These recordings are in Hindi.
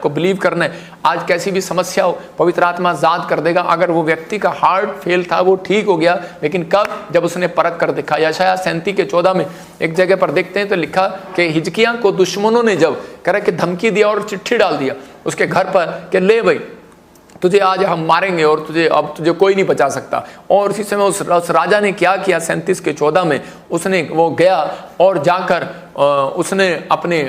को बिलीव करना है। आज कैसी भी समस्या हो, पवित्र आत्मा आजाद कर देगा। अगर वो व्यक्ति का हार्ट फेल था, वो ठीक हो गया, लेकिन कब? जब उसने परख कर देखा। यशायाह 37:14 में एक जगह पर देखते हैं तो लिखा कि हिजकिय्याह को दुश्मनों ने जब करे कि धमकी दिया और चिट्ठी डाल दिया उसके घर पर कि ले भाई तुझे आज हम मारेंगे और तुझे कोई नहीं बचा सकता। और उसी समय उस राजा ने क्या किया? 37:14 में उसने वो गया और जाकर उसने अपने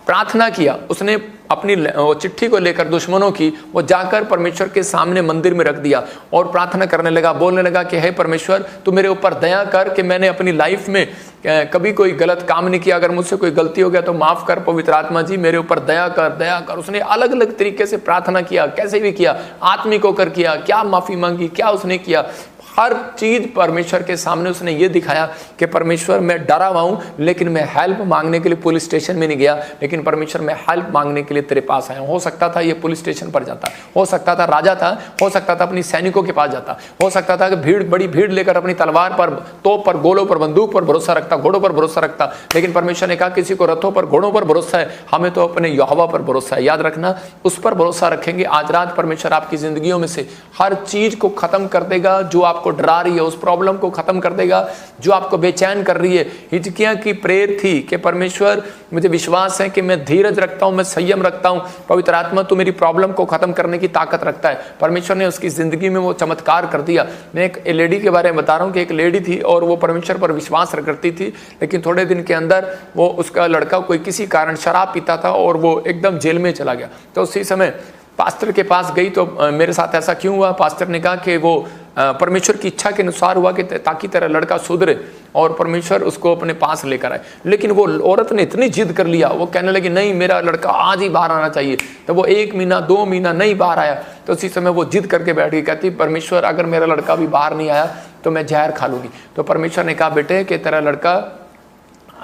प्रार्थना किया। उसने अपनी चिट्ठी को लेकर दुश्मनों की वो जाकर परमेश्वर के सामने मंदिर में रख दिया और प्रार्थना करने लगा, बोलने लगा कि हे परमेश्वर, तू मेरे ऊपर दया कर कि मैंने अपनी लाइफ में कभी कोई गलत काम नहीं किया। अगर मुझसे कोई गलती हो गया तो माफ कर पवित्र आत्मा जी, मेरे ऊपर दया कर, दया कर। उसने अलग अलग तरीके से प्रार्थना किया, कैसे भी किया, आत्मिक होकर किया, क्या माफी मांगी, क्या उसने किया, हर चीज परमेश्वर के सामने उसने ये दिखाया कि परमेश्वर मैं डरा हुआ हूं, लेकिन मैं हेल्प मांगने के लिए पुलिस स्टेशन में नहीं गया, लेकिन परमेश्वर मैं हेल्प मांगने के लिए तेरे पास आया हूं। हो सकता था ये पुलिस स्टेशन पर जाता, हो सकता था राजा था, हो सकता था अपनी सैनिकों के पास जाता, हो सकता था कि बड़ी भीड़ लेकर अपनी तलवार पर, तोप पर, गोलों पर, बंदूक पर भरोसा रखता, घोड़ों पर भरोसा रखता। लेकिन परमेश्वर ने कहा किसी को रथों पर, घोड़ों पर भरोसा है, हमें तो अपने यहोवा पर भरोसा है। याद रखना, उस पर भरोसा रखेंगे। आज रात परमेश्वर आपकी जिंदगियों में से हर चीज को खत्म कर देगा जो आपको डरा रही है, उस प्रॉब्लम को खत्म कर देगा जो आपको बेचैन कर रही है। हिजकिय्याह की प्रेयर थी कि परमेश्वर मुझे विश्वास है कि मैं धीरज रखता हूं, मैं संयम रखता हूं, पवित्र आत्मा तू मेरी प्रॉब्लम को खत्म करने की ताकत रखता है। परमेश्वर ने उसकी जिंदगी में वो चमत्कार कर दिया। मैं एक लेडी के बारे में बता रहा हूं कि एक लेडी थी और वो परमेश्वर पर विश्वास करती थी, लेकिन थोड़े दिन के अंदर वो उसका लड़का कोई किसी कारण शराब पीता था और वो एकदम जेल में चला गया। तो उसी समय पास्टर के पास गई तो मेरे साथ ऐसा क्यों हुआ? पास्टर ने कहा कि वो परमेश्वर की इच्छा के अनुसार हुआ कि ताकि तेरा लड़का सुधरे और परमेश्वर उसको अपने पास लेकर आए। लेकिन वो औरत ने इतनी जिद कर लिया, वो कहने लगी नहीं मेरा लड़का आज ही बाहर आना चाहिए। तो वो 1 महीना 2 महीना नहीं बाहर आया। तो उसी समय वो जिद करके बैठ गई, कहती परमेश्वर अगर मेरा लड़का भी बाहर नहीं आया तो मैं जहर खा लूंगी। तो परमेश्वर ने कहा बेटे कि तेरा लड़का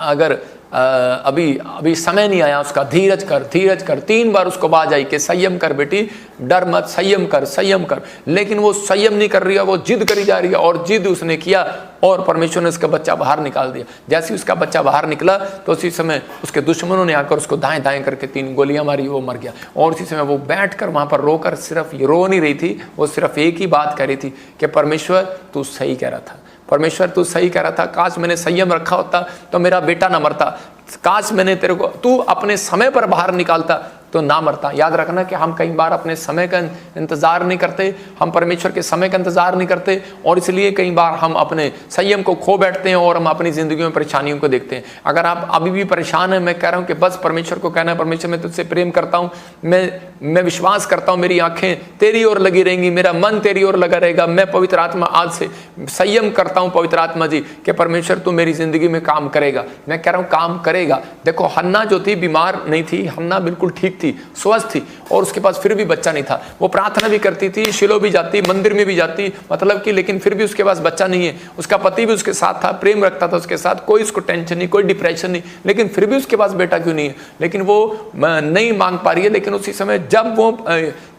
अगर अभी समय नहीं आया उसका, धीरज कर, धीरज कर। 3 बार उसको आवाज आई कि संयम कर बेटी, डर मत, संयम कर, संयम कर। लेकिन वो संयम नहीं कर रही है, वो जिद करी जा रही है और जिद उसने किया और परमेश्वर ने उसका बच्चा बाहर निकाल दिया। जैसे उसका बच्चा बाहर निकला तो उसी समय उसके दुश्मनों ने आकर उसको दाएं दाएं करके 3 गोलियां मारी, वो मर गया। और उसी समय वो बैठकर वहां पर रोकर सिर्फ रो नहीं रही थी, वो सिर्फ एक ही बात कह रही थी कि परमेश्वर तू सही कह रहा था, परमेश्वर तू सही कह रहा था। काश मैंने संयम रखा होता तो मेरा बेटा ना मरता, काश मैंने तेरे को तू अपने समय पर बाहर निकालता तो ना मरता। याद रखना कि हम कई बार अपने समय का इंतजार नहीं करते, हम परमेश्वर के समय का इंतजार नहीं करते और इसलिए कई बार हम अपने संयम को खो बैठते हैं और हम अपनी जिंदगी में परेशानियों को देखते हैं। अगर आप अभी भी परेशान हैं, मैं कह रहा हूं कि बस परमेश्वर को कहना है परमेश्वर मैं तुझसे प्रेम करता हूं, मैं विश्वास करता हूं, मेरी आंखें तेरी ओर लगी रहेंगी, मेरा मन तेरी ओर लगा रहेगा। मैं पवित्र आत्मा आज से संयम करता हूं पवित्र आत्मा जी कि परमेश्वर तू मेरी जिंदगी में काम करेगा। मैं कह रहा हूं काम करेगा। देखो हन्ना जो थी बीमार नहीं थी, हन्ना बिल्कुल ठीक थी, स्वस्थ थी और उसके पास फिर भी बच्चा नहीं था। वो प्रार्थना भी करती थी, शिलो भी जाती, मंदिर में भी जाती, मतलब कि लेकिन फिर भी उसके पास बच्चा नहीं है। उसका पति भी उसके साथ था, प्रेम रखता था उसके साथ, कोई उसको टेंशन नहीं, कोई डिप्रेशन नहीं, लेकिन फिर भी उसके पास बेटा क्यों नहीं है? लेकिन वो नहीं मांग पा रही है। लेकिन उसी समय जब वो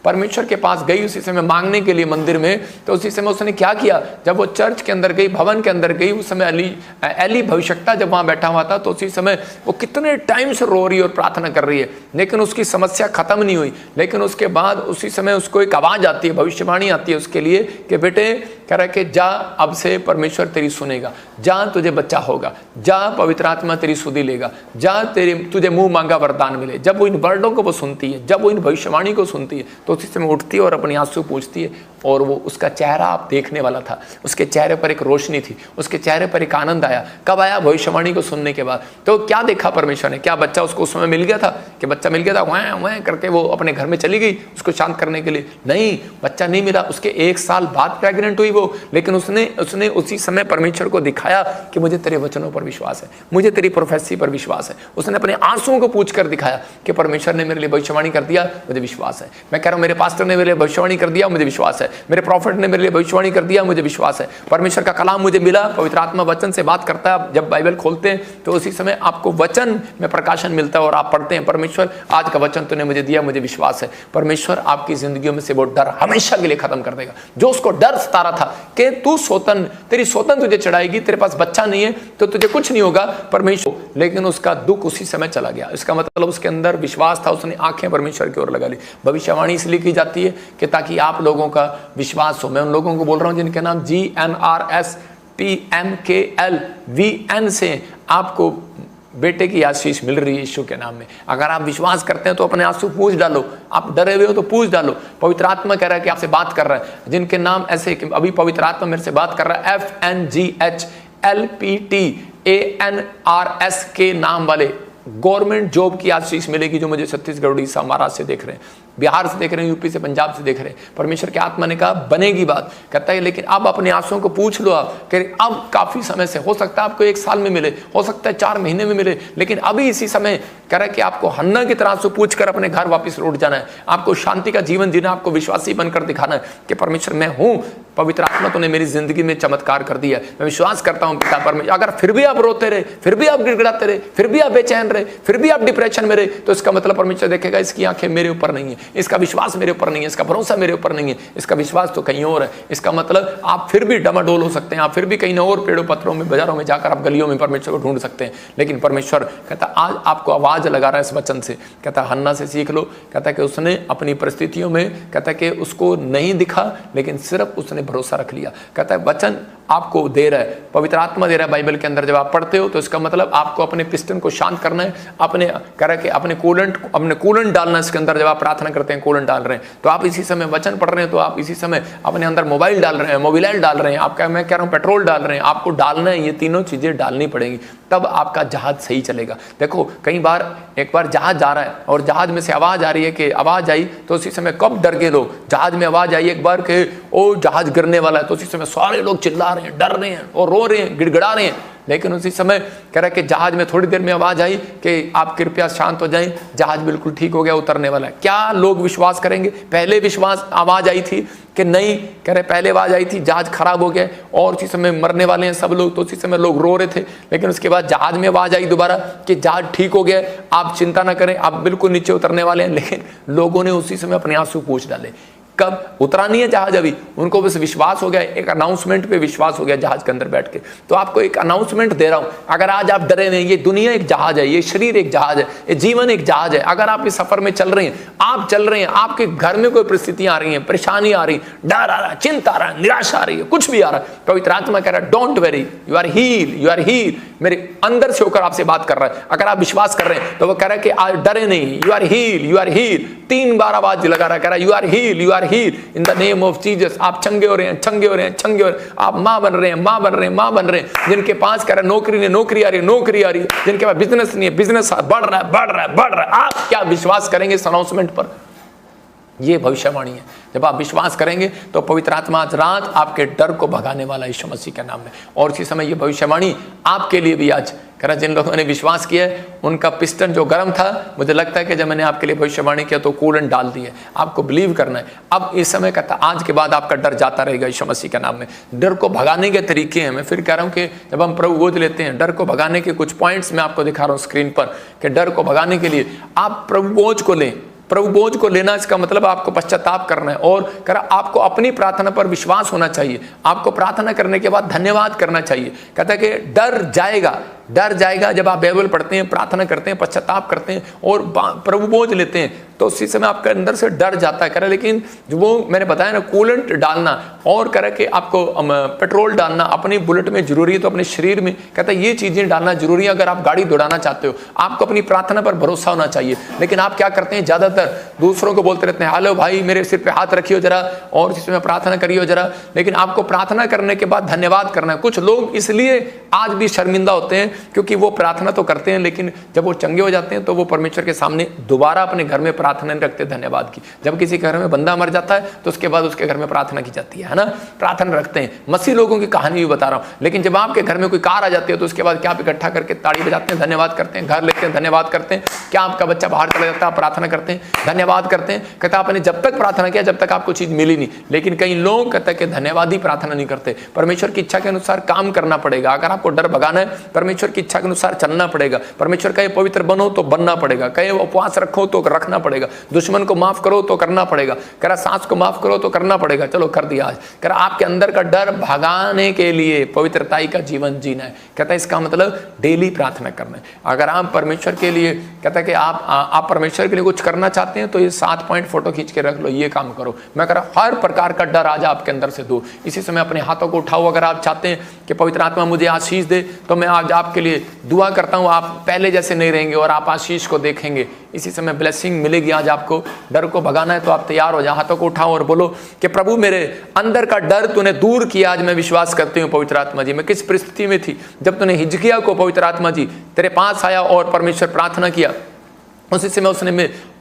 परमेश्वर के पास गई उसी समय मांगने के लिए मंदिर में, तो उसी समय उसने क्या किया? जब वो चर्च के अंदर गई, भवन के अंदर गई, उस समय एली भविष्यवक्ता जब वहां बैठा हुआ था, तो उसी समय वो कितने टाइम से रो रही है और प्रार्थना कर रही है, लेकिन उसकी समस्या खत्म नहीं हुई। लेकिन उसके बाद उसी समय उसको एक आवाज आती है, भविष्यवाणी आती है उसके लिए कि बेटे कह रहा है कि जा अब से परमेश्वर तेरी सुनेगा, जा तुझे बच्चा होगा, जा पवित्र आत्मा तेरी सुधि लेगा, जा तुझे मुंह मांगा वरदान मिले। जब वो इन वर्डों को वो सुनती है, जब वो इन भविष्यवाणी को सुनती है, तो उसी समय उठती है और अपनी आंसू पूछती है। और वो उसका चेहरा आप देखने वाला था, उसके चेहरे पर एक रोशनी थी, उसके चेहरे पर एक आनंद आया। कब आया? भविष्यवाणी को सुनने के बाद। तो क्या देखा परमेश्वर ने? क्या बच्चा उसको उस समय मिल गया था कि बच्चा मिल गया था वह वह करके वो अपने घर में चली गई उसको शांत करने के लिए? नहीं, बच्चा नहीं मिला। उसके 1 साल बाद प्रेग्नेंट हुई वो, लेकिन उसने उसी समय परमेश्वर को दिखाया कि मुझे तेरे वचनों पर विश्वास है, मुझे तेरी प्रोफेसी पर विश्वास है। उसने अपने आंसुओं को पूछ कर दिखाया कि परमेश्वर ने मेरे लिए भविष्यवाणी कर दिया, मुझे विश्वास है। मैं कह रहा हूं मेरे पास्टर ने मेरे लिए भविष्यवाणी कर दिया, मुझे विश्वास है। मेरे प्रॉफिट ने मेरे लिए भविष्यवाणी कर दिया, मुझे विश्वास है। परमेश्वर का कलाम मुझे मिला, पवित्र आत्मा वचन से बात करता है। जब बाइबल खोलते हैं तो उसी समय आपको वचन में प्रकाशन मिलता है और आप पढ़ते हैं, परमेश्वर आज का वचन तूने मुझे दिया, मुझे विश्वास है। परमेश्वर आपकी जिंदगियों में से वो डर हमेशा के लिए खत्म कर देगा। जो उसको डर सता रहा था कि तू सोतन, तेरी सोतन तुझे चढ़ाएगी, तेरे पास बच्चा नहीं है तो तुझे कुछ नहीं होगा, परमेश्वर, लेकिन उसका दुख उसी समय चला गया। इसका मतलब उसके अंदर विश्वास था, उसने आंखें परमेश्वर की ओर लगा ली। भविष्यवाणी इसलिए की जाती है कि ताकि आप लोगों का विश्वास हो। मैं उन लोगों को बोल रहा हूं जिनके नाम GNRSPMKLVN से आपको बेटे की आशीष मिल रही है यीशु के नाम में। अगर आप विश्वास करते हैं तो अपने आंसू पूछ डालो, आप डरे हुए हो तो पूछ डालो। पवित्र आत्मा कह रहा है कि आपसे बात कर रहा है, जिनके नाम ऐसे कि अभी पवित्र आत्मा मेरे से बात कर रहा है, FNGHLPTANRS के नाम वाले गवर्नमेंट जॉब की आशीष मिलेगी, जो मुझे छत्तीसगढ़, उड़ीसा, महाराष्ट्र से देख रहे हैं, बिहार से देख रहे हैं, यूपी से, पंजाब से देख रहे हैं। परमेश्वर के आत्मा ने कहा बनेगी बात, कहता है लेकिन अब अपने आंसुओं को पूछ लो। आप कह रहे अब काफी समय से, हो सकता है आपको 1 साल में मिले, हो सकता है 4 महीने में मिले, लेकिन अभी इसी समय कह रहा है कि आपको हन्ना की तरह से पूछ कर अपने घर वापस लौट जाना है। आपको शांति का जीवन जीना, आपको विश्वासी बनकर दिखाना है कि परमेश्वर मैं हूं, पवित्र आत्मा तूने मेरी जिंदगी में चमत्कार कर दिया, मैं विश्वास करता हूं पिता परमेश्वर। अगर फिर भी आप रोते रहे, फिर भी आप गिड़गिड़ाते रहे, फिर भी आप बेचैन रहे, फिर भी आप डिप्रेशन में रहे, तो इसका मतलब परमेश्वर देखेगा इसकी आंखें मेरे ऊपर नहीं है, इसका विश्वास मेरे ऊपर नहीं है, इसका भरोसा मेरे ऊपर नहीं है, इसका विश्वास तो कहीं और है। इसका मतलब आप फिर भी डमाडोल हो सकते हैं, आप फिर भी कहीं और पेड़ों पत्थरों में, बाजारों में जाकर आप गलियों में परमेश्वर को ढूंढ सकते हैं, लेकिन परमेश्वर कहता आज आपको आवाज लगा रहा है इस वचन से। कहता हन्ना से सीख लो, कहता कि उसने अपनी परिस्थितियों में, कहता कि उसको नहीं दिखा लेकिन सिर्फ उसने भरोसा रख लिया। कहता है वचन आपको दे रहा है, पवित्र आत्मा दे रहा है बाइबल के अंदर। जब आप पढ़ते हो तो इसका मतलब आपको अपने पिस्टन को शांत करना है, अपने कह रहा है कि अपने कूलेंट डालना इसके अंदर। जब आप प्रार्थना करते हैं कूलेंट डाल रहे हैं, तो आप इसी समय वचन पढ़ रहे हैं, तो आप इसी समय अपने अंदर मोबाइल डाल रहे हैं, मोबिलाइल डाल रहे हैं, आप मैं कह रहा हूँ पेट्रोल डाल रहे हैं, आपको डालना है, ये तीनों चीजें डालनी पड़ेंगी, तब आपका जहाज सही चलेगा। देखो कई बार, एक बार जहाज जा रहा है और जहाज में से आवाज आ रही है कि आवाज आई, तो उसी समय कब डर गए लोग। जहाज में आवाज आई एक बार कि ओ जहाज गिरने वाला है, तो उसी समय सारे लोग चिल्ला रहे हैं, डर रहे हैं और रो रहे हैं, गिड़गिड़ा रहे हैं। लेकिन उसी समय कह रहा है कि जहाज में थोड़ी देर में आवाज आई कि आप कृपया शांत हो जाएं, जहाज बिल्कुल ठीक हो गया, उतरने वाला है। क्या लोग विश्वास करेंगे? पहले विश्वास आवाज आई थी कि नहीं, कह रहे पहले आवाज आई थी जहाज खराब हो गया और उसी समय मरने वाले हैं सब लोग, तो उसी समय लोग रो रहे थे। लेकिन उसके बाद जहाज में आवाज आई दोबारा कि जहाज ठीक हो गया, आप चिंता ना करें, आप बिल्कुल नीचे उतरने वाले हैं। लेकिन लोगों ने उसी समय अपने आंसू पोंछ डाले। कब? उतरा नहीं है जहाज अभी, उनको बस विश्वास हो गया, एक अनाउंसमेंट पे विश्वास हो गया जहाज के अंदर बैठ के। तो आपको एक अनाउंसमेंट दे रहा हूं, अगर आज आप डरे नहीं, ये दुनिया एक जहाज है, ये शरीर एक जहाज है, ये जीवन एक जहाज है। अगर आप इस सफर में चल रहे हैं, आप चल रहे हैं, आपके घर में कोई परिस्थितियां आ रही हैं, परेशानी आ रही, डर आ रहा है, चिंता आ रहा है, निराशा आ रही है, कुछ भी आ रहा है, पवित्र आत्मा कह रहा है don't worry, you are heal, you are heal. मेरे अंदर से होकर आपसे बात कर रहा है। अगर आप विश्वास कर रहे हैं तो वो कह रहा है कि आज डरे नहीं, you are heal, you are heal. 3 बार आवाज लगा रहा है, कह रहा है you are heal, you are heal in the name of Jesus. आप चंगे हो रहे हैं, चंगे हो रहे हैं, चंगे हो रहे हैं, आप मां बन रहे हैं, मां बन रहे हैं, मां बन रहे हैं। जिनके पास कह रहा है नौकरी नहीं, नौकरी आ रही है, नौकरी आ रही है। जिनके पास बिजनेस नहीं है, बिजनेस बढ़ रहा है, बढ़ रहा है, बढ़ रहा है। आप क्या विश्वास करेंगे इस अनाउंसमेंट पर? ये भविष्यवाणी है। जब आप विश्वास करेंगे तो पवित्र आत्मा आज रात आपके डर को भगाने वाला यीशु मसीह के नाम में। और इसी समय ये भविष्यवाणी आपके लिए भी आज कह रहा, जिन लोगों ने विश्वास किया है उनका पिस्टन जो गर्म था, मुझे लगता है कि जब मैंने आपके लिए भविष्यवाणी किया तो कूलेंट डाल दिए। आपको बिलीव करना है। अब इस समय कहता आज के बाद आपका डर जाता रहेगा यीशु मसीह के नाम में। डर को भगाने के तरीके हैं। मैं फिर कह रहा हूं कि जब हम प्रभु बोझ लेते हैं, डर को भगाने के कुछ पॉइंट्स मैं आपको दिखा रहा हूं स्क्रीन पर, कि डर को भगाने के लिए आप प्रभु बोझ को लें। प्रभु बोझ को लेना इसका मतलब आपको पश्चाताप करना है और कह रहा आपको अपनी प्रार्थना पर विश्वास होना चाहिए। आपको प्रार्थना करने के बाद धन्यवाद करना चाहिए। कहता है कि डर जाएगा, डर जाएगा। जब आप बाइबल पढ़ते हैं, प्रार्थना करते हैं, पश्चाताप करते हैं और प्रभु बोझ लेते हैं, तो उसी समय आपके अंदर से डर जाता है। कह रहा लेकिन जो वो मैंने बताया ना, कूलेंट डालना और कह रहा कि आपको पेट्रोल डालना अपनी बुलेट में जरूरी है, तो अपने शरीर में कहता है ये चीजें डालना जरूरी है। अगर आप गाड़ी दौड़ाना चाहते हो, आपको अपनी प्रार्थना पर भरोसा होना चाहिए। लेकिन आप क्या करते हैं, ज्यादातर दूसरों को बोलते रहते हैं, हेलो भाई मेरे सिर पे हाथ रखियो जरा और इसी समय प्रार्थना करियो जरा। लेकिन आपको प्रार्थना करने के बाद धन्यवाद करना है। कुछ लोग इसलिए आज भी शर्मिंदा होते हैं क्योंकि वो प्रार्थना तो करते हैं, लेकिन जब वो चंगे हो जाते हैं तो वो परमेश्वर के सामने दोबारा अपने घर में प्रार्थना नहीं रखते धन्यवाद की। जब किसी घर में बंदा मर जाता है तो उसके बाद उसके घर में प्रार्थना की जाती है ना, प्रार्थना रखते हैं। मसीह लोगों की कहानी भी बता रहा हूं। लेकिन जब आपके घर में कोई कार आ जाती है तो उसके बाद क्या आप इकट्ठा करके ताड़ी बजाते हैं, धन्यवाद करते हैं, घर लेते हैं, धन्यवाद करते हैं। क्या आपका बच्चा बाहर चला जाता है, आप प्रार्थना करते हैं। धन्यवाद करते हैं। कहता आपने जब तक प्रार्थना किया जब तक आपको चीज मिली नहीं। लेकिन कई लोग कहते हैं कि धन्यवाद ही प्रार्थना नहीं करते। परमेश्वर की इच्छा के अनुसार काम करना पड़ेगा। अगर आपको डर भगाना है परमेश्वर की इच्छा के अनुसार चलना पड़ेगा। परमेश्वर कहे पवित्र बनो तो बनना पड़ेगा, कहे उपवास रखो तो रखना पड़ेगा, दुश्मन को माफ करो तो करना पड़ेगा, कह रहा सास को माफ करो तो करना पड़ेगा। चलो कर दिया आज। कह रहा आपके अंदर का डर भगाने के लिए पवित्रताई का जीवन जीना है। कहता है इसका मतलब डेली प्रार्थना करना है। अगर आप परमेश्वर के लिए कहता है कि आप परमेश्वर के लिए कुछ करना चाहते हैं तो ये 7 पॉइंट फोटो खींच के रख लो, ये काम करो। मैं कह रहा हर प्रकार का डर आज आपके अंदर से दूर। इसी समय अपने हाथों को उठाओ। अगर आप चाहते हैं कि पवित्र आत्मा मुझे आशीष दे तो मैं आज आपके लिए दुआ करता हूं। आप पहले जैसे नहीं रहेंगे और आप आशीष को देखेंगे। इसी समय ब्लेसिंग मिलेगी। आज आपको डर को भगाना है तो आप तैयार हो जाओ, हाथों को उठाओ और बोलो कि प्रभु मेरे अंदर का डर तूने दूर किया। आज मैं विश्वास करती हूँ पवित्र आत्मा जी। मैं किस परिस्थिति में थी जब तूने हिजकिय्याह को पवित्र आत्मा जी तेरे पास आया और परमेश्वर प्रार्थना किया,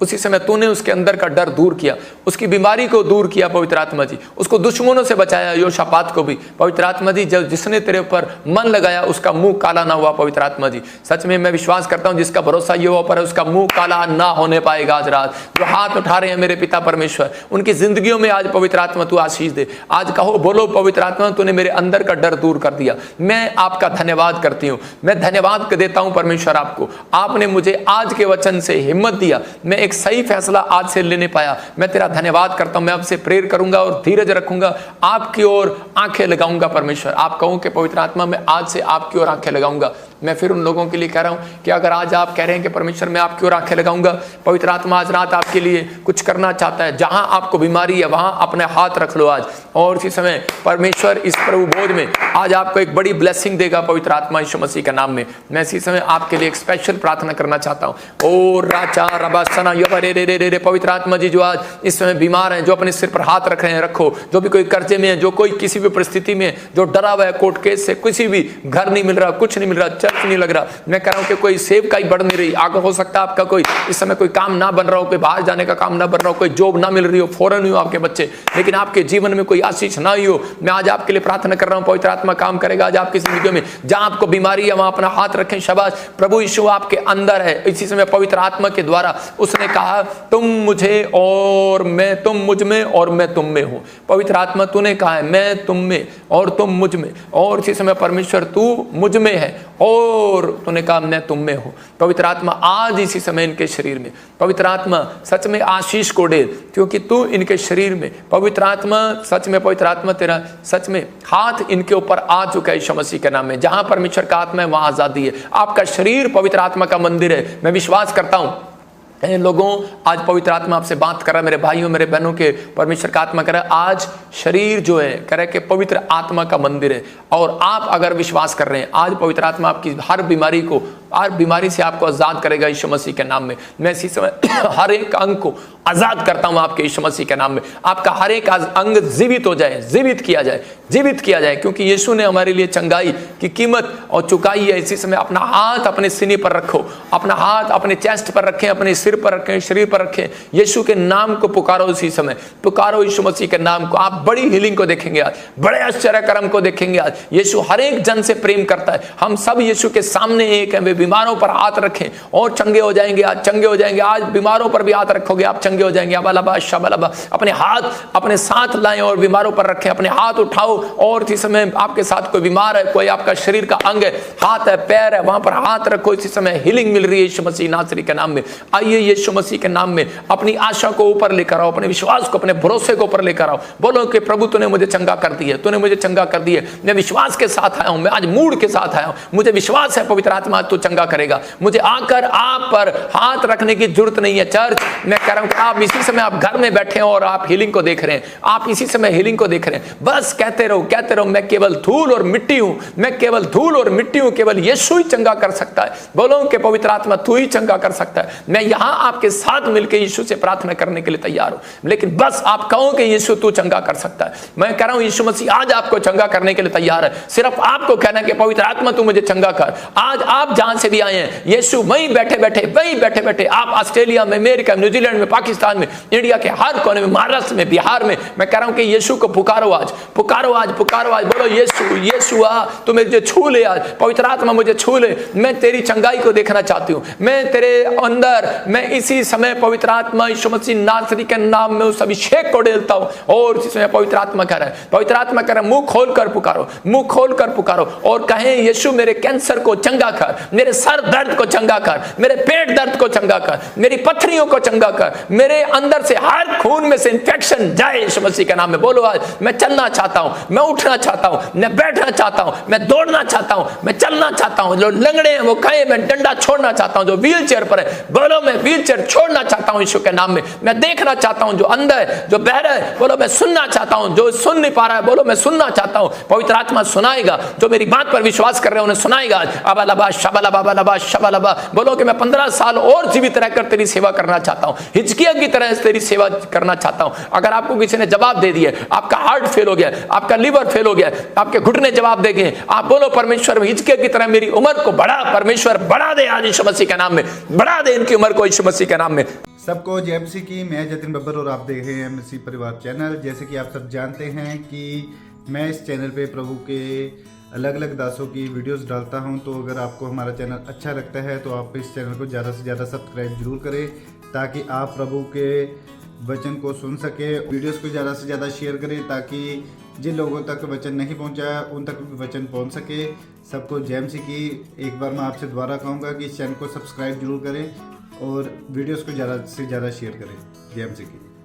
उसी समय तूने उसके अंदर का डर दूर किया, उसकी बीमारी को दूर किया पवित्र आत्मा जी, उसको दुश्मनों से बचाया। योशापात को भी पवित्र आत्मा जी जब जिसने तेरे ऊपर मन लगाया उसका मुंह काला ना हुआ पवित्र आत्मा जी। सच में मैं विश्वास करता हूं जिसका भरोसा यहोवा पर है उसका मुंह काला ना होने पाएगा। आज रात जो हाथ उठा रहे हैं मेरे पिता परमेश्वर उनकी जिंदगियों में आज पवित्र आत्मा तू आशीष दे। आज कहो बोलो पवित्र आत्मा तूने मेरे अंदर का डर दूर कर दिया। मैं आपका धन्यवाद करती हूँ। मैं धन्यवाद देता हूँ परमेश्वर आपको। आपने मुझे आज के वचन से हिम्मत दिया। मैं एक सही फैसला आज से लेने पाया। मैं तेरा धन्यवाद करता हूं। मैं आपसे प्रेयर करूंगा और धीरज रखूंगा, आपकी ओर आंखें लगाऊंगा परमेश्वर। आप कहो कि पवित्र आत्मा मैं आज से आपकी ओर आंखें लगाऊंगा। मैं फिर उन लोगों के लिए कह रहा हूं कि अगर आज आप कह रहे हैं कि परमेश्वर मैं आपकी ओर आंखें लगाऊंगा, पवित्र आत्मा आज रात आपके लिए कुछ करना चाहता है। जहां आपको बीमारी है वहां अपने हाथ रख लो आज। और इसी समय परमेश्वर इस प्रभु भोज में आज आपको एक बड़ी ब्लेसिंग देगा पवित्र आत्मा यीशु मसीह के नाम में। मैं इसी समय आपके लिए एक स्पेशल प्रार्थना करना चाहता हूं। ओ राचा रबासना रे रे रे रे रे पवित्र आत्मा जी जो आज इस समय बीमार हैं, जो अपने सिर पर हाथ रख रहे हैं रखो। जो भी कोई कर्जे में है, जो कोई किसी भी परिस्थिति में जो डरा हुआ है कोर्ट केस से, किसी भी घर नहीं मिल रहा, कुछ नहीं मिल रहा, चर्च नहीं लग रहा, मैं कह रहा हूं कि कोई सेव का ही बढ़ नहीं रही। आगे हो सकता है आपका कोई इस समय कोई काम ना बन रहा हो, कोई बाहर जाने का काम ना बन रहा हो, कोई जॉब ना मिल रही हो, फॉरेन हुई हो आपके बच्चे, लेकिन आपके जीवन में कोई आशीष ना हुई हो। मैं आज आपके लिए प्रार्थना कर रहा हूं पवित्र आत्मा काम करेगा आज आपकी जिंदगी में। जहां आपको बीमारी है वहां अपना हाथ रखें। शाबाश, प्रभु यीशु आपके अंदर है। इसी समय पवित्र आत्मा के द्वारा उसने कहा तुम मुझे और मैं, तुम मुझ में और मैं तुम में हूं। पवित्र आत्मा तूने कहा है मैं तुम में और तुम मुझ में, और इसी समय परमेश्वर तू मुझ में है और तूने कहा मैं तुम में हूं। पवित्र आत्मा आज इसी समय इनके शरीर में, पवित्र आत्मा सच में आशीष को दे क्योंकि तू इनके शरीर में, पवित्र आत्मा सच में, पवित्र आत्मा तेरा सच में हाथ इनके ऊपर आ चुका है यीशु मसीह के नाम में। जहां परमेश्वर का आत्मा है वहां आजादी है। आपका शरीर पवित्र आत्मा का मंदिर है। मैं विश्वास करता हूं लोगों आज पवित्र आत्मा आपसे बात कर रहा है, मेरे भाइयों मेरे बहनों के परमेश्वर का आत्मा कर रहा है। आज शरीर जो है कह रहा है कि पवित्र आत्मा का मंदिर है। और आप अगर विश्वास कर रहे हैं आज पवित्र आत्मा आपकी हर बीमारी को, हर बीमारी से आपको आजाद करेगा यीशु मसीह के नाम में। मैं इसी समय हर एक अंग को आजाद करता हूं आपके यीशु मसीह के नाम में। आपका हर एक अंग जीवित हो जाए, जीवित किया जाए, जीवित किया जाए, क्योंकि यीशु ने हमारे लिए चंगाई की कीमत और चुकाई है। इसी समय अपना हाथ अपने सीने पर रखो, अपना हाथ अपने चेस्ट पर रखें, अपने सिर पर रखें, शरीर पर रखें। यीशु के नाम को पुकारो, इसी समय पुकारो यीशु मसीह के नाम को। आप बड़ी हीलिंग को देखेंगे आज, बड़े आश्चर्य कर्म को देखेंगे आज। यीशु हर एक जन से प्रेम करता है। हम सब यीशु के सामने एक हैं। वे बीमारों पर हाथ रखें और चंगे हो जाएंगे, आज चंगे हो जाएंगे। आज बीमारों पर भी हाथ रखोगे आप चंगे हो जाएंगे। अबालबा शबालबा, अपने हाथ अपने साथ लाएं और बीमारों पर रखें। अपने हाथ उठाओ और इसी समय आपके साथ कोई बीमार है, कोई आपका शरीर का अंग है, हाथ है, पैर है, वहां पर हाथ रखो। इसी समय हीलिंग मिल रही है यीशु मसीह नासरी के नाम में। आइए यीशु मसीह के नाम में अपनी आशा को ऊपर लेकर आओ, अपने विश्वास को, अपने भरोसे को ऊपर लेकर आओ। बोलो कि प्रभु तूने मुझे चंगा कर दिया, तूने मुझे चंगा कर दिया। मैं विश्वास के साथ आया हूं, मैं आज मूड के साथ आया हूं। मुझे विश्वास है पवित्र आत्मा तू चंगा करेगा। मुझे आकर आप पर हाथ रखने की जरूरत नहीं है। चर्च मैं कह रहा हूं कि आप इसी समय आप घर में बैठे हैं और आप हीलिंग को देख रहे हैं। आप इसी समय हीलिंग को देख रहे हैं। बस कहते रहो, कहते रहो, मैं केवल धूल और मिट्टी हूं, मैं केवल धूल और मिट्टी हूं, केवल यीशु ही चंगा कर सकता है। बोलो कि पवित्र आत्मा तू ही चंगा कर सकता है। मैं यहां आपके साथ मिलकर यीशु से प्रार्थना करने के लिए तैयार हूं, लेकिन बस आप कहो कि यीशु तू चंगा कर सकता है। मैं कह रहा हूं यीशु मसीह आज आपको चंगा करने के लिए तैयार है। सिर्फ आपको कहना है कि पवित्र आत्मा तू मुझे चंगा कर। आज आप जहां से भी आए हैं। यीशु वहीं बैठे बैठे आप ऑस्ट्रेलिया में, अमेरिका, न्यूजीलैंड में, पाकिस्तान में, इंडिया के हर कोने में, महाराष्ट्र में, बिहार में, मैं कह रहा हूं कि यीशु को पुकारो आज, पुकारो आज, पुकारो आज। बोलो यीशु, यीशु आ, तू मुझे छू ले आज, पवित्र आत्मा मुझे छू ले। मैं तेरी चंगाई को देखना चाहती हूं। मैं तेरे अंदर, मैं इसी समय पवित्र आत्मा यीशु मसीह नासरी के नाम में उस अभिषेक को डालता हूं। और इसी समय पवित्र आत्मा कह रहा है, पवित्र आत्मा कह रहा है, मुंह खोल कर पुकारो, मुंह खोल कर पुकारो और कहें यीशु मेरे कैंसर को चंगा कर, मेरे सर दर्द को चंगा कर, मेरे पेट दर्द को चंगा कर, मेरी पथरियों को चंगा कर, मेरे अंदर से हर खून में से इंफेक्शन जाए यीशु मसीह के नाम में। बोलो आज, मैं चलना चाहता हूं, मैं उठना चाहता हूं, मैं बैठना चाहता हूं, मैं दौड़ना चाहता हूं, मैं चलना चाहता हूं। जो लंगड़े हैं वो कहे मैं डंडा छोड़ना चाहता हूं, जो व्हील चेयर पर है बोलो मैं व्हील चेयर छोड़ना चाहता हूं यीशु के नाम में। मैं देखना चाहता हूं, जो अंधा है, जो बहरा है, बोलो मैं सुनना चाहता हूं, जो सुन नहीं पा रहा है बोलो मैं सुनना चाहता हूं। पवित्र आत्मा सुनाएगा, जो मेरी बात पर विश्वास कर रहे हैं उन्हें सुनाएगा। अबालबा शबालबा बालबा शबालबा, बोलो कि मैं 15 साल और जीवित रहकर तेरी सेवा करना चाहता हूं, हिजकिय्याह की तरह तेरी सेवा करना चाहता हूं। अगर आपको किसी ने जवाब दे दिया, आपका हार्ट फेल हो गया, आपका लीवर फेल हो गया, आपके घुटने जवाब दे गए, आप बोलो परमेश्वर हिजकिय्याह की तरह मेरी उम्र को बढ़ा, परमेश्वर बढ़ा दे आज यीशु मसीह के नाम में, बढ़ा दे इनकी उम्र को यीशु मसीह के नाम में। सबको जय मसीह की। मैं जतिन बब्बर और आप देख रहे हैं मसीह परिवार चैनल। जैसे कि आप सब जानते हैं कि मैं इस चैनल पे प्रभु के अलग अलग दासों की वीडियोस डालता हूं, तो अगर आपको हमारा चैनल अच्छा लगता है तो आप इस चैनल को ज़्यादा से ज़्यादा सब्सक्राइब जरूर करें, ताकि आप प्रभु के वचन को सुन सके। वीडियोस को ज़्यादा से ज़्यादा शेयर करें, ताकि जिन लोगों तक वचन नहीं पहुंचा उन तक भी वचन पहुंच सके। सबको जय मसीह की। एक बार मैं आपसे दोबारा कहूँगा कि इस चैनल को सब्सक्राइब जरूर करें और वीडियोस को ज़्यादा से ज़्यादा शेयर करें। जय मसीह की।